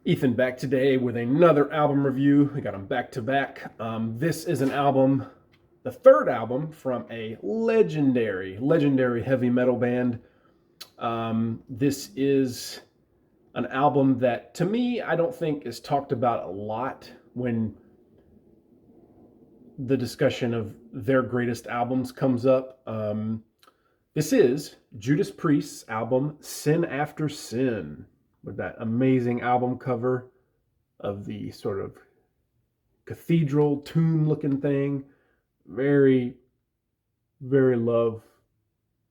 Ethan back today with another album review. We got them back to back. This is an album, the third album from a legendary heavy metal band. This is an album that, to me, I don't think is talked about a lot when the discussion of their greatest albums comes up. This is Judas Priest's album, Sin After Sin, with that amazing album cover of the sort of cathedral tomb looking thing. Very, very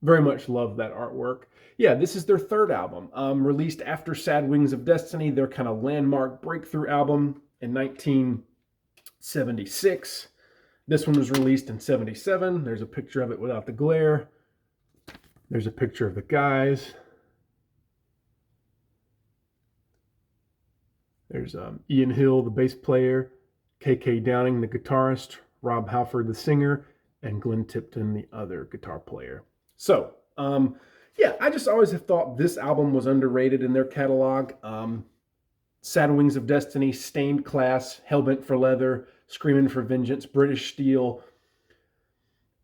very much love that artwork. Yeah, this is their third album, released after Sad Wings of Destiny, their kind of landmark breakthrough album in 1976. This one was released in 77. There's a picture of it without the glare. There's a picture of the guys. There's Ian Hill, the bass player, K.K. Downing, the guitarist, Rob Halford, the singer, and Glenn Tipton, the other guitar player. So, yeah, I just always have thought this album was underrated in their catalog. Sad Wings of Destiny, Stained Class, Hellbent for Leather, Screaming for Vengeance, British Steel,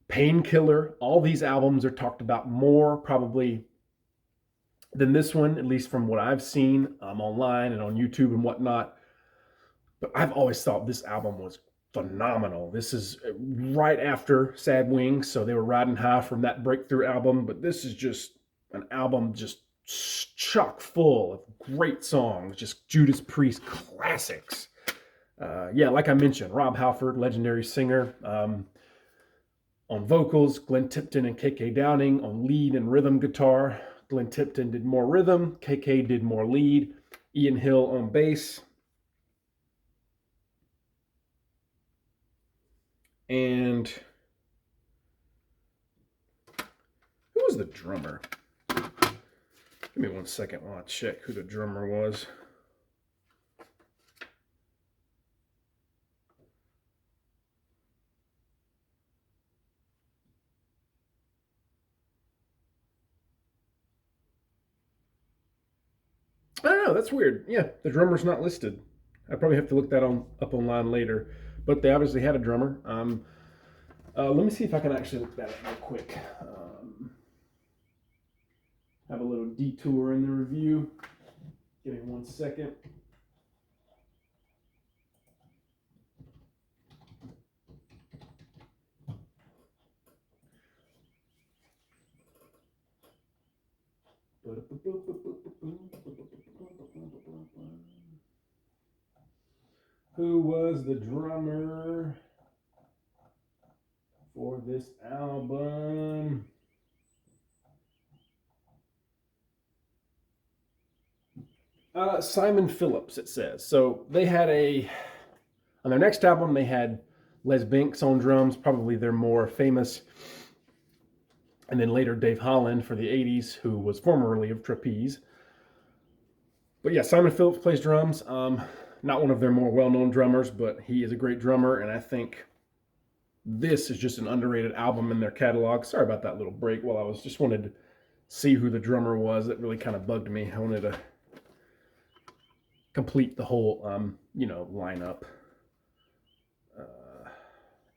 Painkiller. All these albums are talked about more probably than this one, at least from what I've seen online and on YouTube and whatnot. But I've always thought this album was phenomenal. This is right after Sad Wings, so they were riding high from that breakthrough album. But this is just an album just chock full of great songs, just Judas Priest classics. Yeah, like I mentioned, Rob Halford, legendary singer. On vocals, Glenn Tipton and K.K. Downing. On lead and rhythm guitar, Glenn Tipton did more rhythm, K.K. did more lead. Ian Hill on bass. And who was the drummer? Give me 1 second while I check who the drummer was. I don't know, that's weird. Yeah, the drummer's not listed. I probably have to look that up online later. But they obviously had a drummer. Let me see if I can actually look that up real quick. Have a little detour in the review. Give me 1 second. Who was the drummer for this album? Simon Phillips, it says. So they had on their next album, they had Les Binks on drums, probably their more famous. And then later Dave Holland for the 80s, who was formerly of Trapeze. But yeah, Simon Phillips plays drums. Not one of their more well-known drummers, but he is a great drummer, and I think this is just an underrated album in their catalog. Sorry about that little break while I just wanted to see who the drummer was. It really kind of bugged me. I wanted to complete the whole, lineup.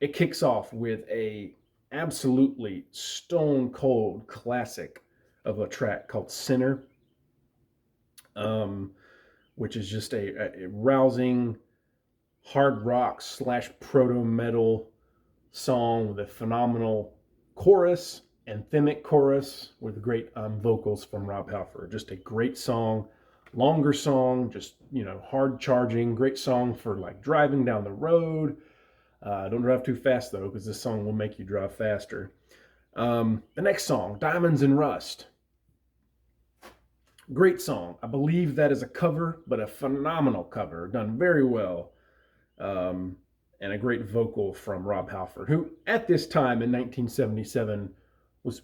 It kicks off with a absolutely stone cold classic of a track called Sinner, which is just a rousing hard rock / proto metal song with a phenomenal chorus, anthemic chorus with great vocals from Rob Halford. Just a great song, longer song, just hard charging, great song for like driving down the road. Don't drive too fast though, because this song will make you drive faster. The next song, Diamonds and Rust. Great song. I believe that is a cover, but a phenomenal cover, done very well. And a great vocal from Rob Halford, who at this time in 1977 was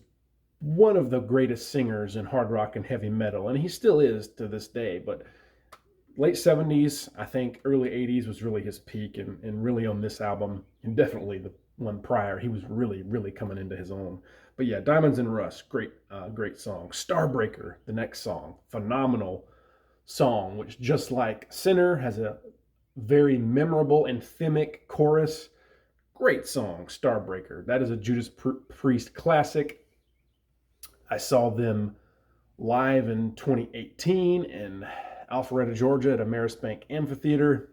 one of the greatest singers in hard rock and heavy metal, and he still is to this day. But late 70s, I think early 80s was really his peak, and really on this album, and definitely the one prior, he was really coming into his own. But yeah, Diamonds and Rust, great song. Starbreaker, the next song, phenomenal song, which just like Sinner has a very memorable anthemic chorus. Great song, Starbreaker. That is a Judas Priest classic. I saw them live in 2018 in Alpharetta, Georgia at Ameris Bank Amphitheater.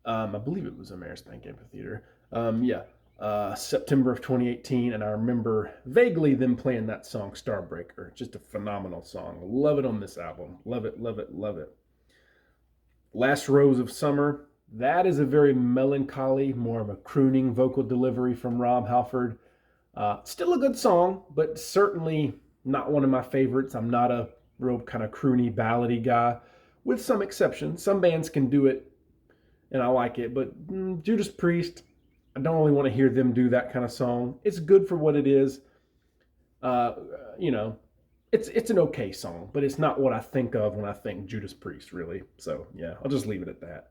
I believe it was Ameris Bank Amphitheater. September of 2018, and I remember vaguely them playing that song, Starbreaker. Just a phenomenal song. Love it on this album. Love it, love it, love it. Last Rose of Summer. That is a very melancholy, more of a crooning vocal delivery from Rob Halford. Still a good song, but certainly not one of my favorites. I'm not a real kind of croony, ballady guy, with some exceptions. Some bands can do it, and I like it, but Judas Priest, I don't really want to hear them do that kind of song. It's good for what it is. You know, it's an okay song, but it's not what I think of when I think Judas Priest, really. So yeah, I'll just leave it at that.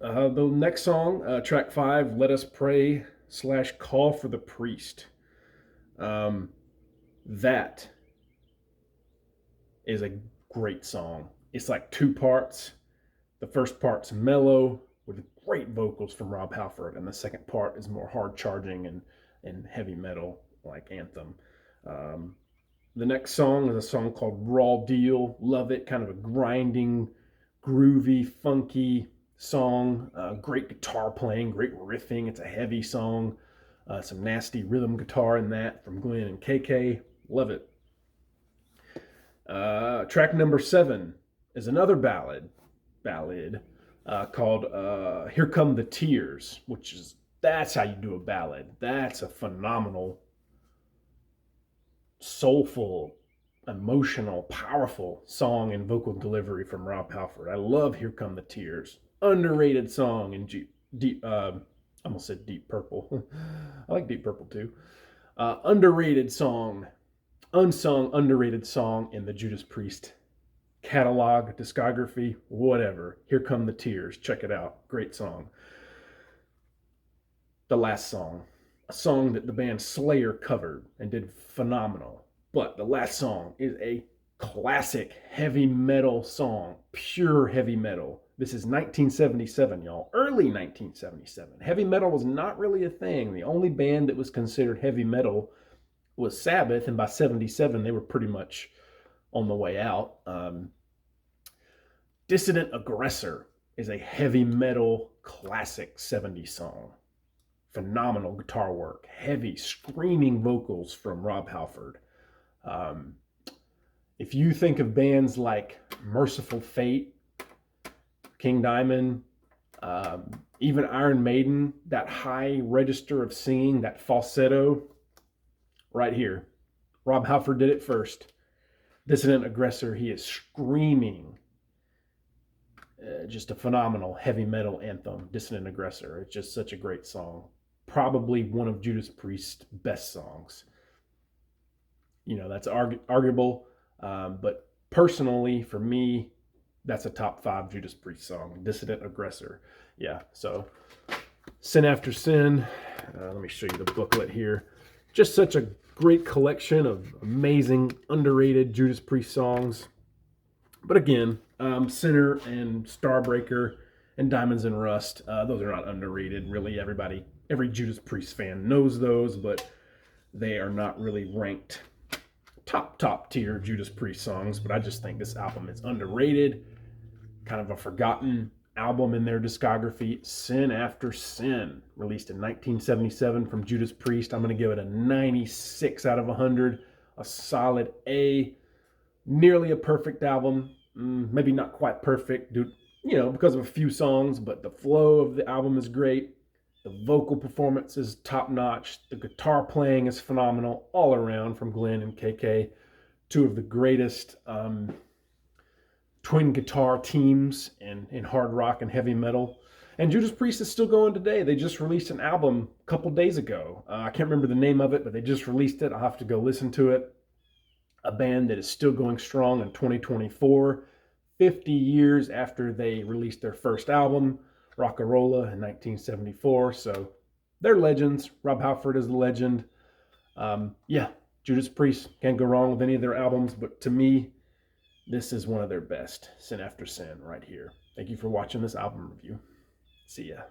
The next song, track 5, Let Us Pray / Call for the Priest. That is a great song. It's like 2 parts. The first part's mellow with great vocals from Rob Halford, and the second part is more hard charging and heavy metal like Anthem. The next song is a song called Raw Deal. Love it. Kind of a grinding, groovy, funky song. Great guitar playing, great riffing. It's a heavy song. Some nasty rhythm guitar in that from Glenn and KK. Love it. Track number 7 is another ballad called Here Come the Tears, that's how you do a ballad. That's a phenomenal, soulful, emotional, powerful song and vocal delivery from Rob Halford. I love Here Come the Tears. Underrated song in I almost said Deep Purple. I like Deep Purple too. Underrated song, unsung, underrated song in the Judas Priest catalog, discography, whatever. Here Come the Tears. Check it out. Great song. The last song, a song that the band Slayer covered and did phenomenal. But the last song is a classic heavy metal song, pure heavy metal. This is 1977, y'all. Early 1977. Heavy metal was not really a thing. The only band that was considered heavy metal was Sabbath, and by 77, they were pretty much on the way out. Dissident Aggressor is a heavy metal classic 70s song. Phenomenal guitar work, heavy screaming vocals from Rob Halford. If you think of bands like Merciful Fate, King Diamond, even Iron Maiden, that high register of singing, that falsetto, right here. Rob Halford did it first. Dissident Aggressor, he is screaming. Just a phenomenal heavy metal anthem, Dissident Aggressor. It's just such a great song. Probably one of Judas Priest's best songs. You know, that's arguable, but personally, for me, that's a top 5 Judas Priest song, Dissident Aggressor. Yeah, so Sin After Sin. Let me show you the booklet here. Just such a great collection of amazing, underrated Judas Priest songs. But again, Sinner and Starbreaker and Diamonds and Rust, those are not underrated. Really, every Judas Priest fan knows those, but they are not really ranked top tier Judas Priest songs. But I just think this album is underrated, kind of a forgotten album in their discography. Sin After Sin, released in 1977 from Judas Priest. I'm going to give it a 96 out of 100, a solid A. Nearly a perfect album. Maybe not quite perfect, because of a few songs, but the flow of the album is great. The vocal performance is top notch. The guitar playing is phenomenal all around from Glenn and KK. 2 of the greatest twin guitar teams in hard rock and heavy metal. And Judas Priest is still going today. They just released an album a couple days ago. I can't remember the name of it, but they just released it. I'll have to go listen to it. A band that is still going strong in 2024, 50 years after they released their first album, Rock-A-Rolla, in 1974. So they're legends. Rob Halford is a legend. Judas Priest, can't go wrong with any of their albums, but to me, This is one of their best, Sin After Sin, right here. Thank you for watching this album review. See ya.